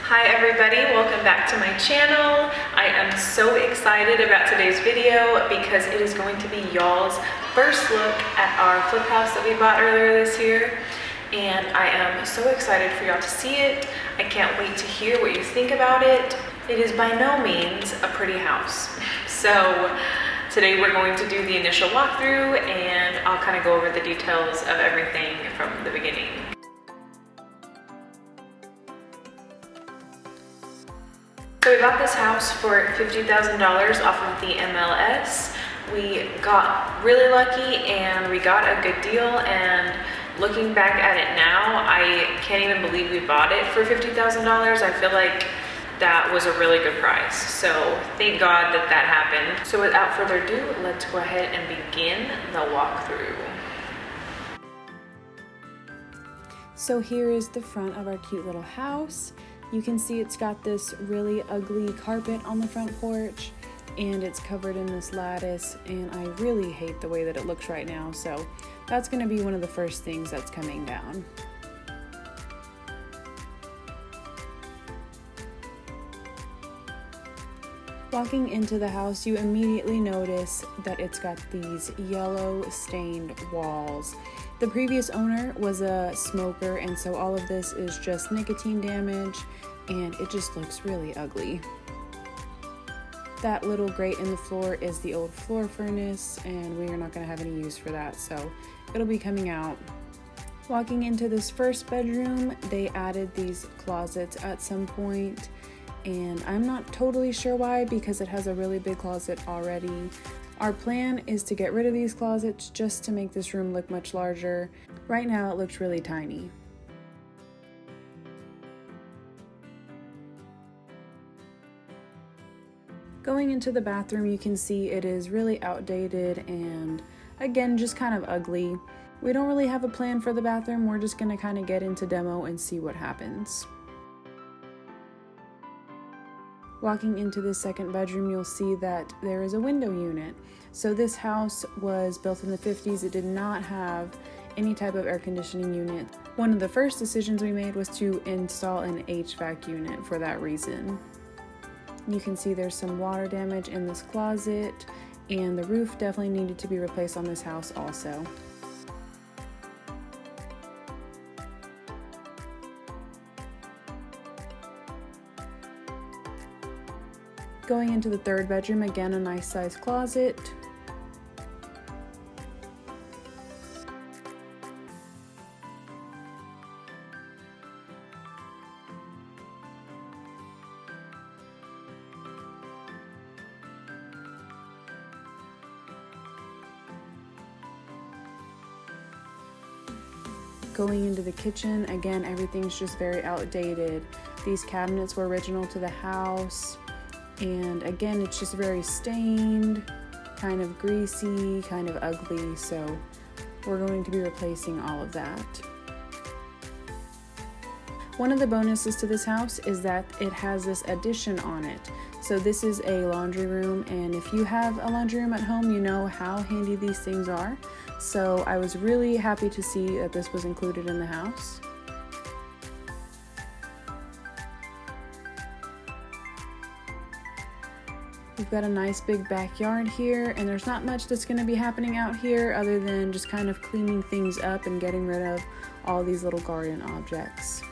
Hi everybody, welcome back to my channel. I am so excited about today's video because it is going to be y'all's first look at our flip house that we bought earlier this year. And I am so excited for y'all to see it. I can't wait to hear what you think about it. It is by no means a pretty house. So today we're going to do the initial walkthrough and I'll kind of go over the details of everything from the beginning. So we bought this house for $50,000 off of the MLS. We got really lucky and we got a good deal, and looking back at it now, I can't even believe we bought it for $50,000. I feel like that was a really good price. So thank God that that happened. So without further ado, let's go ahead and begin the walkthrough. So here is the front of our cute little house. You can see it's got this really ugly carpet on the front porch and it's covered in this lattice, and I really hate the way that it looks right now, so that's going to be one of the first things that's coming down. Walking into the house, you immediately notice that it's got these yellow stained walls. The previous owner was a smoker, and so all of this is just nicotine damage, and it just looks really ugly. That little grate in the floor is the old floor furnace, and we are not going to have any use for that, so it'll be coming out. Walking into this first bedroom, they added these closets at some point, and I'm not totally sure why, because it has a really big closet already. Our plan is to get rid of these closets just to make this room look much larger. Right now it looks really tiny. Going into the bathroom, you can see it is really outdated and again, just kind of ugly. We don't really have a plan for the bathroom. We're just gonna kind of get into demo and see what happens. Walking into the second bedroom, you'll see that there is a window unit. So this house was built in the 50s. It did not have any type of air conditioning unit. One of the first decisions we made was to install an HVAC unit for that reason. You can see there's some water damage in this closet, and the roof definitely needed to be replaced on this house also. Going into the third bedroom, again a nice sized closet. Going into the kitchen, again everything's just very outdated. These cabinets were original to the house. And again, it's just very stained, kind of greasy, kind of ugly, so we're going to be replacing all of that. One of the bonuses to this house is that it has this addition on it. So this is a laundry room, and if you have a laundry room at home, you know how handy these things are. So I was really happy to see that this was included in the house. We've got a nice big backyard here, and there's not much that's going to be happening out here other than just kind of cleaning things up and getting rid of all these little garden objects.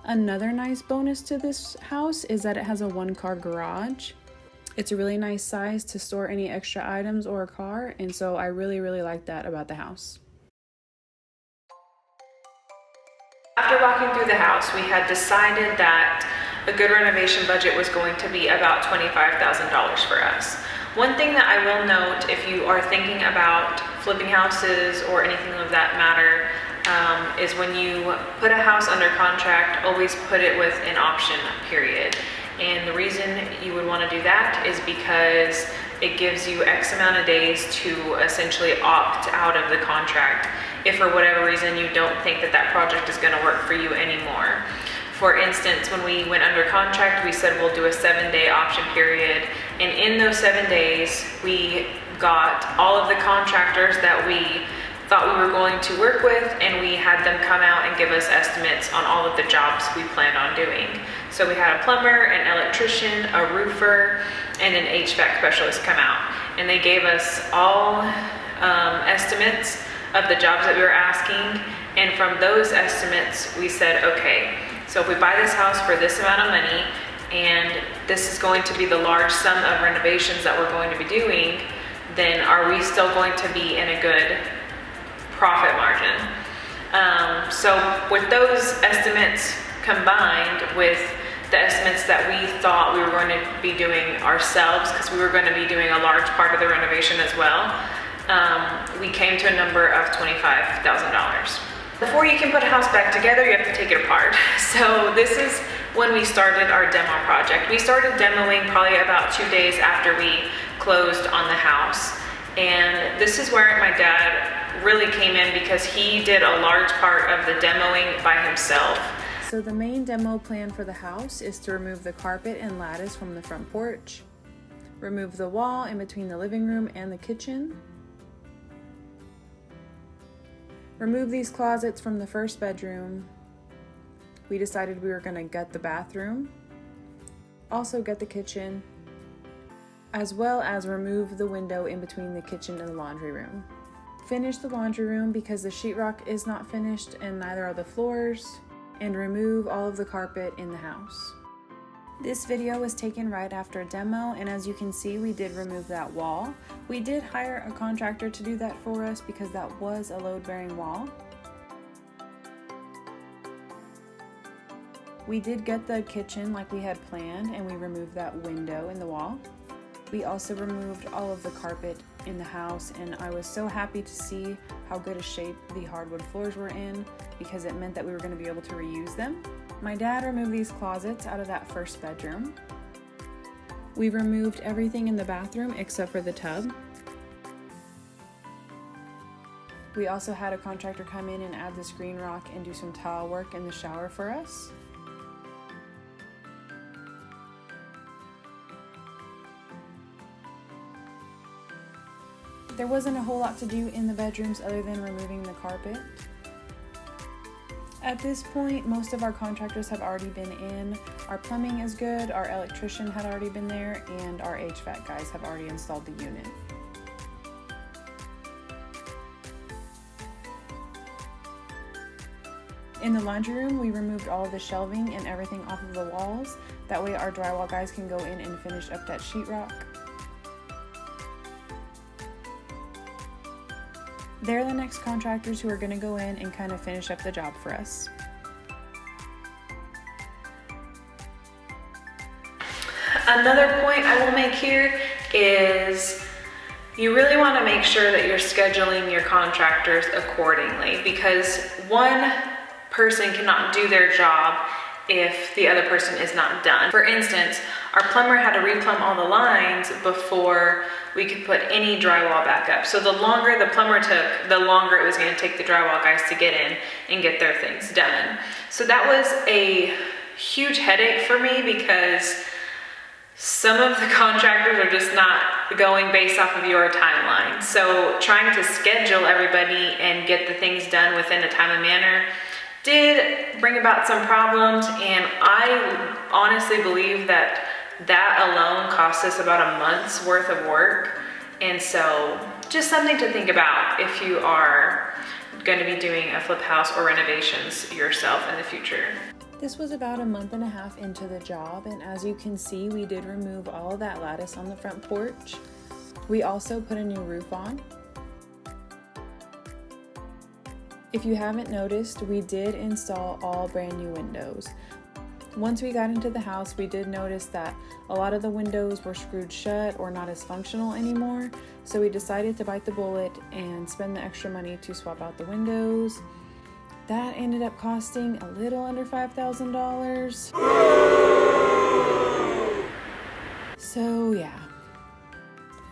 Another nice bonus to this house is that it has a one-car garage. It's a really nice size to store any extra items or a car, and so I really like that about the house. After walking through the house, we had decided that a good renovation budget was going to be about $25,000 for us. One thing that I will note, if you are thinking about flipping houses or anything of that matter, is when you put a house under contract, always put it with an option period. And the reason you would want to do that is because it gives you X amount of days to essentially opt out of the contract if for whatever reason you don't think that that project is going to work for you anymore. For instance, when we went under contract, we said we'll do a 7-day option period, And in those 7 days, we got all of the contractors that we thought we were going to work with, and we had them come out and give us estimates on all of the jobs we planned on doing. So we had a plumber, an electrician, a roofer, and an HVAC specialist come out. And they gave us all estimates of the jobs that we were asking. And from those estimates, we said, okay, so if we buy this house for this amount of money, and this is going to be the large sum of renovations that we're going to be doing, then are we still going to be in a good profit margin? So with those estimates combined with the estimates that we thought we were going to be doing ourselves, because we were going to be doing a large part of the renovation as well, we came to a number of $25,000. Before you can put a house back together, you have to take it apart. So this is when we started our demo project. We started demoing probably about 2 days after we closed on the house. And this is where my dad really came in, because he did a large part of the demoing by himself. So the main demo plan for the house is to remove the carpet and lattice from the front porch, remove the wall in between the living room and the kitchen, remove these closets from the first bedroom. We decided we were going to gut the bathroom, also gut the kitchen, as well as remove the window in between the kitchen and the laundry room. Finish the laundry room because the sheetrock is not finished and neither are the floors, and remove all of the carpet in the house. This video was taken right after a demo, and as you can see, we did remove that wall. We did hire a contractor to do that for us because that was a load-bearing wall. We did get the kitchen like we had planned, and we removed that window in the wall. We also removed all of the carpet in the house, and I was so happy to see how good a shape the hardwood floors were in, because it meant that we were going to be able to reuse them. My dad removed these closets out of that first bedroom. We removed everything in the bathroom except for the tub. We also had a contractor come in and add the screen rock and do some tile work in the shower for us. There wasn't a whole lot to do in the bedrooms other than removing the carpet. At this point, most of our contractors have already been in. Our plumbing is good, our electrician had already been there, and our HVAC guys have already installed the unit. In the laundry room, we removed all of the shelving and everything off of the walls. That way our drywall guys can go in and finish up that sheetrock. They're the next contractors who are going to go in and kind of finish up the job for us. Another point I will make here is you really want to make sure that you're scheduling your contractors accordingly, because one person cannot do their job if the other person is not done. For instance, our plumber had to replumb all the lines before we could put any drywall back up. So the longer the plumber took, the longer it was going to take the drywall guys to get in and get their things done. So that was a huge headache for me, because some of the contractors are just not going based off of your timeline. So trying to schedule everybody and get the things done within a timely manner did bring about some problems, and I honestly believe that alone cost us about a month's worth of work. And so just something to think about if you are going to be doing a flip house or renovations yourself in the future. This was about a month and a half into the job, and as you can see, we did remove all of that lattice on the front porch. We also put a new roof on. If you haven't noticed, we did install all brand new windows. Once we got into the house, we did notice that a lot of the windows were screwed shut or not as functional anymore, so we decided to bite the bullet and spend the extra money to swap out the windows. That ended up costing a little under $5,000. So yeah.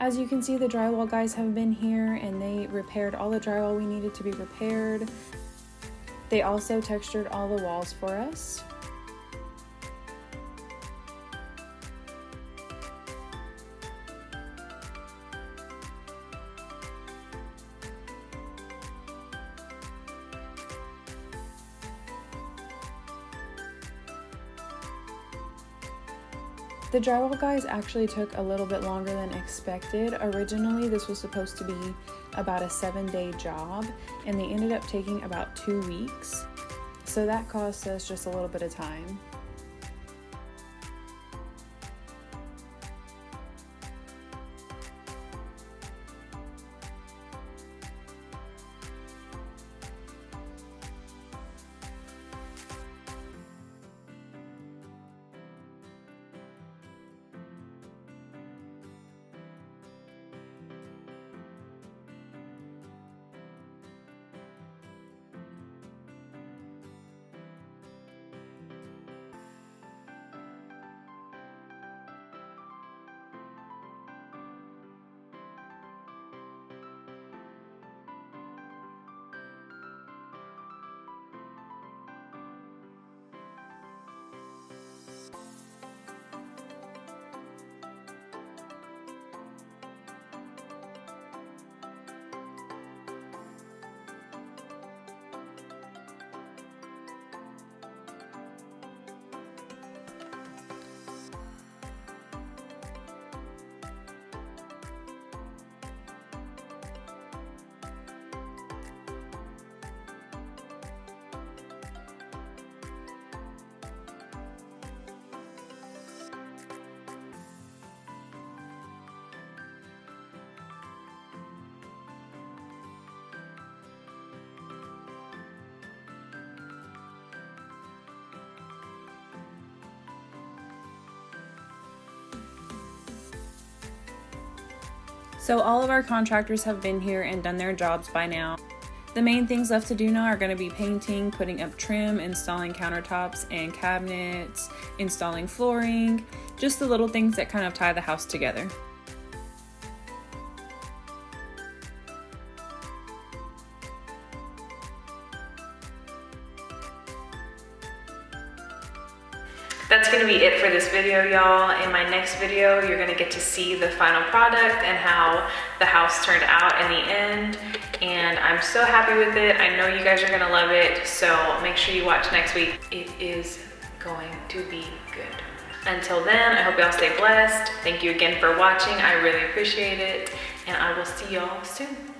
As you can see, the drywall guys have been here and they repaired all the drywall we needed to be repaired. They also textured all the walls for us. The drywall guys actually took a little bit longer than expected. Originally, this was supposed to be about a 7-day job, and they ended up taking about 2 weeks. So that cost us just a little bit of time. So all of our contractors have been here and done their jobs by now. The main things left to do now are going to be painting, putting up trim, installing countertops and cabinets, installing flooring, just the little things that kind of tie the house together. That's going to be it for this video, y'all. In my next video, you're going to get to see the final product and how the house turned out in the end. And I'm so happy with it. I know you guys are going to love it. So make sure you watch next week. It is going to be good. Until then, I hope y'all stay blessed. Thank you again for watching. I really appreciate it. And I will see y'all soon.